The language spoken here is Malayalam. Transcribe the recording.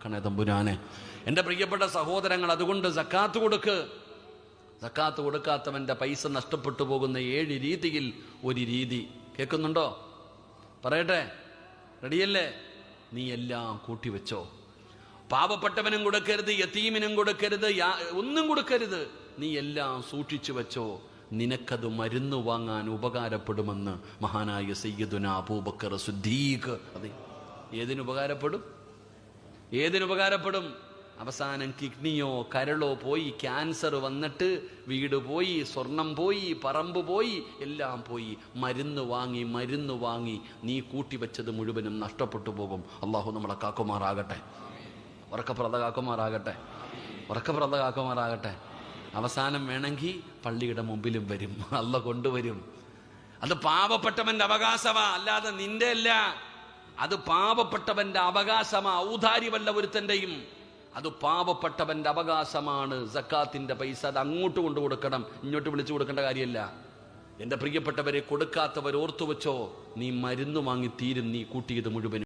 കാക്കണേ തമ്പുരാനെ. എൻ്റെ പ്രിയപ്പെട്ട സഹോദരങ്ങൾ, അതുകൊണ്ട് സക്കാത്ത് കൊടുക്ക്. സക്കാത്ത് കൊടുക്കാത്തവൻ്റെ പൈസ നഷ്ടപ്പെട്ടു പോകുന്ന 7 രീതിയിൽ ഒരു രീതി കേൾക്കുന്നുണ്ടോ? പറയട്ടെ, റെഡിയല്ലേ? നീ എല്ലാം കൂട്ടിവെച്ചോ. പാവപ്പെട്ടവനും കൊടുക്കരുത്, യതീമിനും കൊടുക്കരുത്, ഒന്നും കൊടുക്കരുത്. നീ എല്ലാം സൂക്ഷിച്ചു വെച്ചോ. നിനക്കത് മരുന്ന് വാങ്ങാൻ ഉപകാരപ്പെടുമെന്ന് മഹാനായ സയ്യിദുനാ അബൂബക്കർ സിദ്ദീഖ്. അതെ, ഏതിനുപകാരപ്പെടും? ഏതിനുപകാരപ്പെടും? അവസാനം കിഡ്നിയോ കരളോ പോയി, ക്യാൻസർ വന്നിട്ട് വീട് പോയി, സ്വർണം പോയി, പറമ്പ് പോയി, എല്ലാം പോയി. മരുന്ന് വാങ്ങി നീ കൂട്ടിവെച്ചത് മുഴുവനും നഷ്ടപ്പെട്ടു പോകും. അള്ളാഹു നമ്മളെ കാക്കുമാറാകട്ടെ, ഉറക്കപ്രദ കാക്കുമാറാകട്ടെ. അവസാനം വേണമെങ്കിൽ പള്ളിയുടെ മുമ്പിലും വരും, അള്ള കൊണ്ടുവരും. അത് പാവപ്പെട്ടവന്റെ അവകാശമാ, അല്ലാതെ നിന്റെ അല്ല. അത് പാവപ്പെട്ടവന്റെ അവകാശമാ, ഔദാര്യമല്ല ഒരുത്തന്റെയും. അത് പാവപ്പെട്ടവന്റെ അവകാശമാണ്. സക്കാത്തിന്റെ പൈസ അത് അങ്ങോട്ട് കൊണ്ടു കൊടുക്കണം, ഇങ്ങോട്ട് വിളിച്ചു കൊടുക്കേണ്ട കാര്യമല്ല. എൻ്റെ പ്രിയപ്പെട്ടവരെ, കൊടുക്കാത്തവർ ഓർത്തു വെച്ചോ, നീ മരുന്ന് വാങ്ങി തീരും നീ കൂട്ടിയത് മുഴുവൻ.